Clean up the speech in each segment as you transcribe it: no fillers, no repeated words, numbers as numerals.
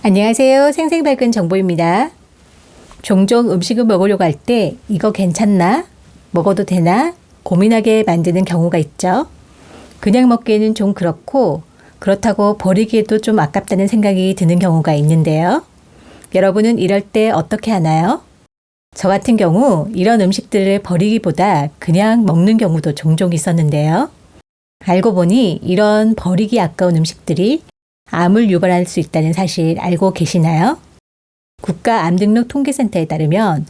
안녕하세요. 생생밝은 정보입니다. 종종 음식을 먹으려고 할 때 이거 괜찮나? 먹어도 되나? 고민하게 만드는 경우가 있죠. 그냥 먹기에는 좀 그렇고 그렇다고 버리기에도 좀 아깝다는 생각이 드는 경우가 있는데요. 여러분은 이럴 때 어떻게 하나요? 저 같은 경우 이런 음식들을 버리기보다 그냥 먹는 경우도 종종 있었는데요. 알고 보니 이런 버리기 아까운 음식들이 암을 유발할 수 있다는 사실 알고 계시나요? 국가암등록통계센터에 따르면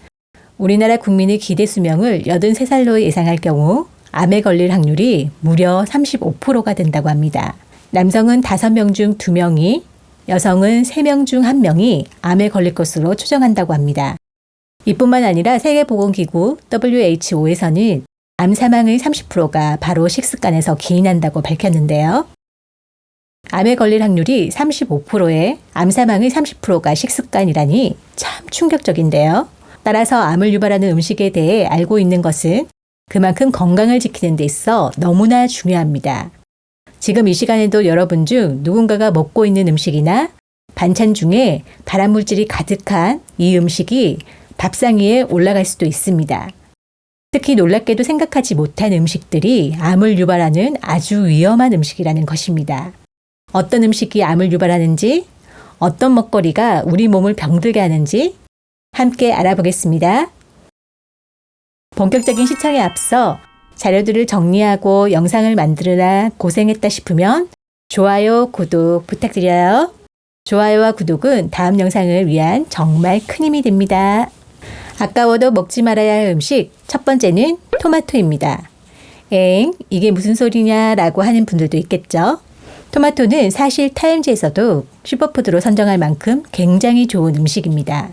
우리나라 국민의 기대 수명을 83살로 예상할 경우 암에 걸릴 확률이 무려 35%가 된다고 합니다. 남성은 5명 중 2명이, 여성은 3명 중 1명이 암에 걸릴 것으로 추정한다고 합니다. 이뿐만 아니라 세계보건기구 WHO에서는 암 사망의 30%가 바로 식습관에서 기인한다고 밝혔는데요. 암에 걸릴 확률이 35%에 암 사망의 30%가 식습관이라니 참 충격적인데요. 따라서 암을 유발하는 음식에 대해 알고 있는 것은 그만큼 건강을 지키는 데 있어 너무나 중요합니다. 지금 이 시간에도 여러분 중 누군가가 먹고 있는 음식이나 반찬 중에 발암물질이 가득한 이 음식이 밥상 위에 올라갈 수도 있습니다. 특히 놀랍게도 생각하지 못한 음식들이 암을 유발하는 아주 위험한 음식이라는 것입니다. 어떤 음식이 암을 유발하는지, 어떤 먹거리가 우리 몸을 병들게 하는지 함께 알아보겠습니다. 본격적인 시청에 앞서 자료들을 정리하고 영상을 만들으라 고생했다 싶으면 좋아요, 구독 부탁드려요. 좋아요와 구독은 다음 영상을 위한 정말 큰 힘이 됩니다. 아까워도 먹지 말아야 할 음식 첫 번째는 토마토입니다. 이게 무슨 소리냐 라고 하는 분들도 있겠죠. 토마토는 사실 타임지에서도 슈퍼푸드로 선정할 만큼 굉장히 좋은 음식입니다.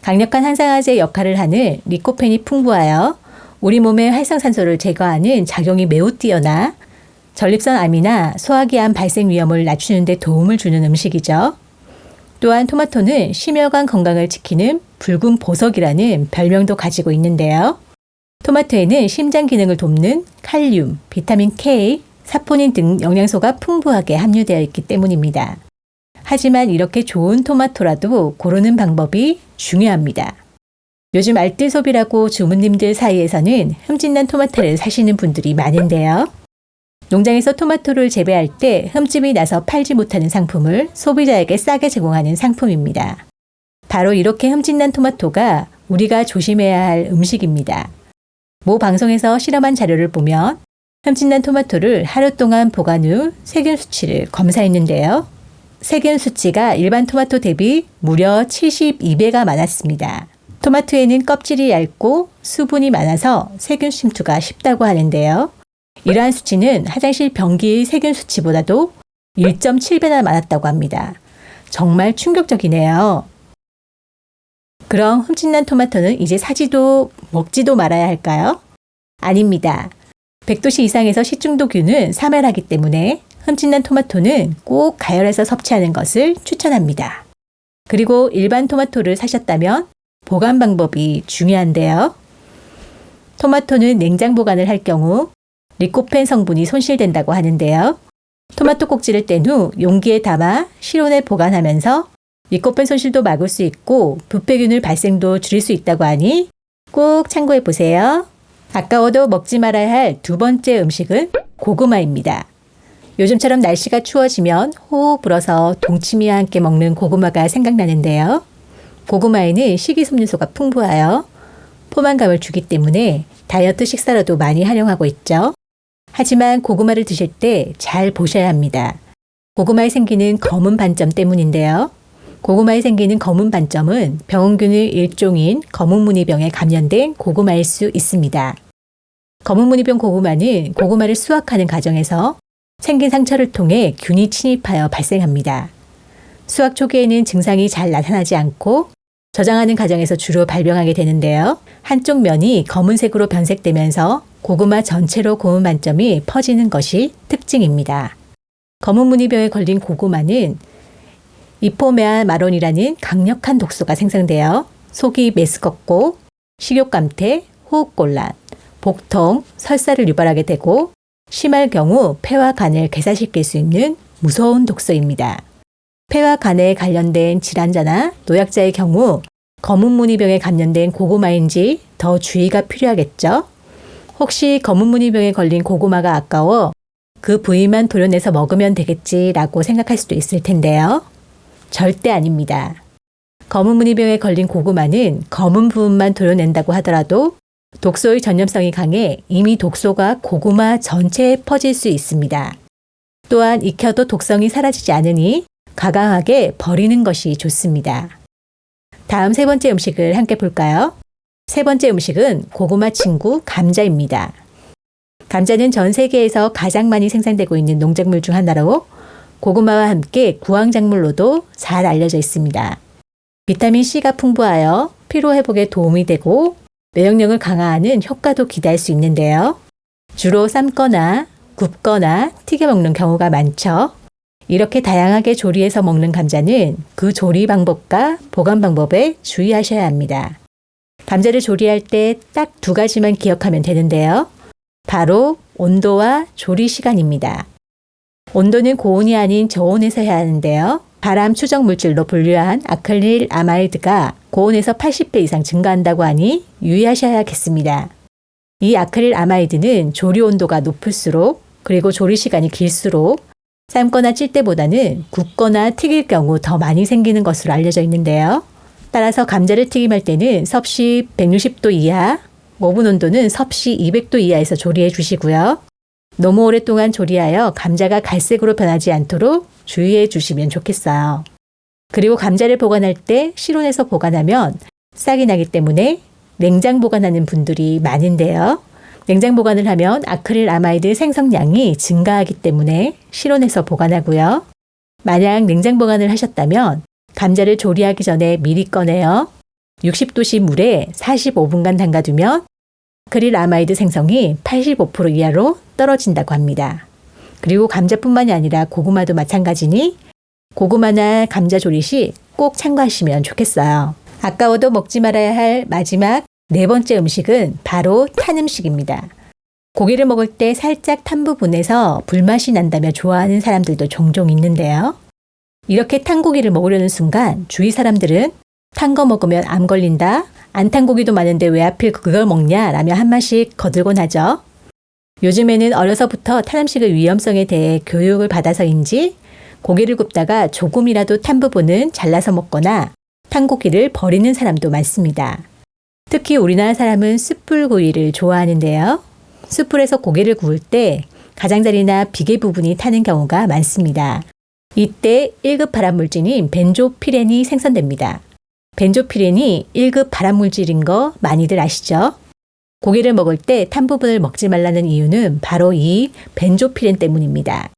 강력한 항산화제 역할을 하는 리코펜이 풍부하여 우리 몸의 활성산소를 제거하는 작용이 매우 뛰어나 전립선 암이나 소화기암 발생 위험을 낮추는 데 도움을 주는 음식이죠. 또한 토마토는 심혈관 건강을 지키는 붉은 보석이라는 별명도 가지고 있는데요. 토마토에는 심장 기능을 돕는 칼륨, 비타민 K, 사포닌 등 영양소가 풍부하게 함유되어 있기 때문입니다. 하지만 이렇게 좋은 토마토라도 고르는 방법이 중요합니다. 요즘 알뜰 소비라고 주부님들 사이에서는 흠집난 토마토를 사시는 분들이 많은데요. 농장에서 토마토를 재배할 때 흠집이 나서 팔지 못하는 상품을 소비자에게 싸게 제공하는 상품입니다. 바로 이렇게 흠집난 토마토가 우리가 조심해야 할 음식입니다. 모 방송에서 실험한 자료를 보면 흠집난 토마토를 하루 동안 보관 후 세균 수치를 검사했는데요. 세균 수치가 일반 토마토 대비 무려 72배가 많았습니다. 토마토에는 껍질이 얇고 수분이 많아서 세균 침투가 쉽다고 하는데요. 이러한 수치는 화장실 변기의 세균 수치보다도 1.7배나 많았다고 합니다. 정말 충격적이네요. 그럼 흠집난 토마토는 이제 사지도 먹지도 말아야 할까요? 아닙니다. 100도씨 이상에서 식중독균은 사멸하기 때문에 흠집난 토마토는 꼭 가열해서 섭취하는 것을 추천합니다. 그리고 일반 토마토를 사셨다면 보관 방법이 중요한데요. 토마토는 냉장 보관을 할 경우 리코펜 성분이 손실된다고 하는데요. 토마토 꼭지를 뗀 후 용기에 담아 실온에 보관하면서 리코펜 손실도 막을 수 있고 부패균을 발생도 줄일 수 있다고 하니 꼭 참고해 보세요. 아까워도 먹지 말아야 할 두 번째 음식은 고구마입니다. 요즘처럼 날씨가 추워지면 호호 불어서 동치미와 함께 먹는 고구마가 생각나는데요. 고구마에는 식이섬유소가 풍부하여 포만감을 주기 때문에 다이어트 식사로도 많이 활용하고 있죠. 하지만 고구마를 드실 때 잘 보셔야 합니다. 고구마에 생기는 검은 반점 때문인데요. 고구마에 생기는 검은 반점은 병원균의 일종인 검은무늬병에 감염된 고구마일 수 있습니다. 검은무늬병 고구마는 고구마를 수확하는 과정에서 생긴 상처를 통해 균이 침입하여 발생합니다. 수확 초기에는 증상이 잘 나타나지 않고 저장하는 과정에서 주로 발병하게 되는데요. 한쪽 면이 검은색으로 변색되면서 고구마 전체로 고문 반점이 퍼지는 것이 특징입니다. 검은무늬병에 걸린 고구마는 이포메아 마론이라는 강력한 독소가 생성되어 속이 메스껍고 식욕감퇴, 호흡곤란, 복통, 설사를 유발하게 되고 심할 경우 폐와 간을 괴사시킬 수 있는 무서운 독소입니다. 폐와 간에 관련된 질환자나 노약자의 경우 검은무늬병에 감염된 고구마인지 더 주의가 필요하겠죠. 혹시 검은무늬병에 걸린 고구마가 아까워 그 부위만 도려내서 먹으면 되겠지라고 생각할 수도 있을 텐데요. 절대 아닙니다. 검은무늬병에 걸린 고구마는 검은 부분만 도려낸다고 하더라도 독소의 전염성이 강해 이미 독소가 고구마 전체에 퍼질 수 있습니다. 또한 익혀도 독성이 사라지지 않으니 가감하게 버리는 것이 좋습니다. 다음 세 번째 음식을 함께 볼까요? 세 번째 음식은 고구마 친구 감자입니다. 감자는 전 세계에서 가장 많이 생산되고 있는 농작물 중 하나로 고구마와 함께 구황작물로도 잘 알려져 있습니다. 비타민C가 풍부하여 피로회복에 도움이 되고 면역력을 강화하는 효과도 기대할 수 있는데요. 주로 삶거나 굽거나 튀겨 먹는 경우가 많죠. 이렇게 다양하게 조리해서 먹는 감자는 그 조리 방법과 보관 방법에 주의하셔야 합니다. 감자를 조리할 때 딱 두 가지만 기억하면 되는데요. 바로 온도와 조리 시간입니다. 온도는 고온이 아닌 저온에서 해야 하는데요. 발암 추적 물질로 분류한 아크릴 아마이드가 고온에서 80배 이상 증가한다고 하니 유의하셔야겠습니다. 이 아크릴 아마이드는 조리 온도가 높을수록 그리고 조리 시간이 길수록 삶거나 찔 때보다는 굽거나 튀길 경우 더 많이 생기는 것으로 알려져 있는데요. 따라서 감자를 튀김할 때는 섭씨 160도 이하, 오븐 온도는 섭씨 200도 이하에서 조리해 주시고요. 너무 오랫동안 조리하여 감자가 갈색으로 변하지 않도록 주의해 주시면 좋겠어요. 그리고 감자를 보관할 때 실온에서 보관하면 싹이 나기 때문에 냉장 보관하는 분들이 많은데요. 냉장 보관을 하면 아크릴 아마이드 생성량이 증가하기 때문에 실온에서 보관하고요. 만약 냉장 보관을 하셨다면 감자를 조리하기 전에 미리 꺼내어 60도씨 물에 45분간 담가두면 아크릴 아마이드 생성이 85% 이하로 떨어진다고 합니다. 그리고 감자뿐만이 아니라 고구마도 마찬가지니 고구마나 감자 조리 시 꼭 참고하시면 좋겠어요. 아까워도 먹지 말아야 할 마지막 네 번째 음식은 바로 탄 음식입니다. 고기를 먹을 때 살짝 탄 부분에서 불맛이 난다며 좋아하는 사람들도 종종 있는데요. 이렇게 탄 고기를 먹으려는 순간 주위 사람들은 탄 거 먹으면 암 걸린다, 안 탄 고기도 많은데 왜 하필 그걸 먹냐 라며 한마씩 거들곤 하죠. 요즘에는 어려서부터 탄 음식의 위험성에 대해 교육을 받아서인지 고기를 굽다가 조금이라도 탄 부분은 잘라서 먹거나 탄 고기를 버리는 사람도 많습니다. 특히 우리나라 사람은 숯불구이를 좋아하는데요. 숯불에서 고기를 구울 때 가장자리나 비계 부분이 타는 경우가 많습니다. 이때 1급 발암물질인 벤조피렌이 생성됩니다. 벤조피렌이 1급 발암물질인 거 많이들 아시죠? 고기를 먹을 때 탄 부분을 먹지 말라는 이유는 바로 이 벤조피렌 때문입니다.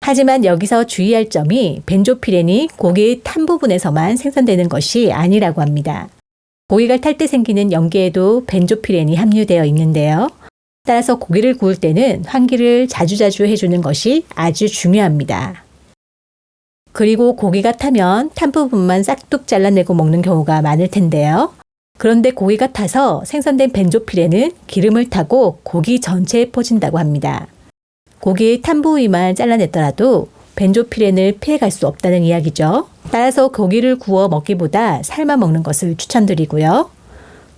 하지만 여기서 주의할 점이 벤조피렌이 고기의 탄 부분에서만 생성되는 것이 아니라고 합니다. 고기가 탈 때 생기는 연기에도 벤조피렌이 함유되어 있는데요. 따라서 고기를 구울 때는 환기를 자주자주 해주는 것이 아주 중요합니다. 그리고 고기가 타면 탄 부분만 싹둑 잘라내고 먹는 경우가 많을 텐데요. 그런데 고기가 타서 생성된 벤조피렌은 기름을 타고 고기 전체에 퍼진다고 합니다. 고기의 탄 부위만 잘라냈더라도 벤조피렌을 피해갈 수 없다는 이야기죠. 따라서 고기를 구워 먹기보다 삶아 먹는 것을 추천드리고요.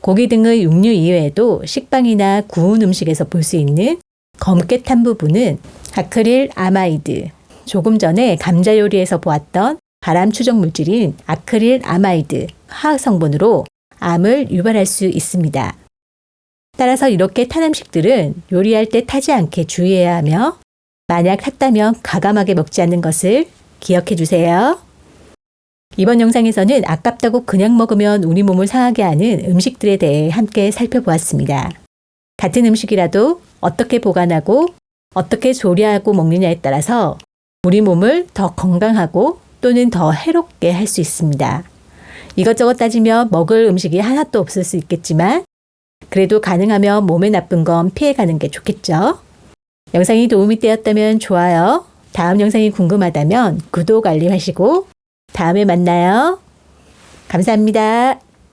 고기 등의 육류 이외에도 식빵이나 구운 음식에서 볼 수 있는 검게 탄 부분은 아크릴 아마이드, 조금 전에 감자 요리에서 보았던 발암 추적 물질인 아크릴 아마이드 화학 성분으로 암을 유발할 수 있습니다. 따라서 이렇게 탄 음식들은 요리할 때 타지 않게 주의해야 하며 만약 탔다면 가감하게 먹지 않는 것을 기억해 주세요. 이번 영상에서는 아깝다고 그냥 먹으면 우리 몸을 상하게 하는 음식들에 대해 함께 살펴보았습니다. 같은 음식이라도 어떻게 보관하고 어떻게 조리하고 먹느냐에 따라서 우리 몸을 더 건강하고 또는 더 해롭게 할 수 있습니다. 이것저것 따지면 먹을 음식이 하나도 없을 수 있겠지만 그래도 가능하면 몸에 나쁜 건 피해가는 게 좋겠죠. 영상이 도움이 되었다면 좋아요. 다음 영상이 궁금하다면 구독, 알림 하시고 다음에 만나요. 감사합니다.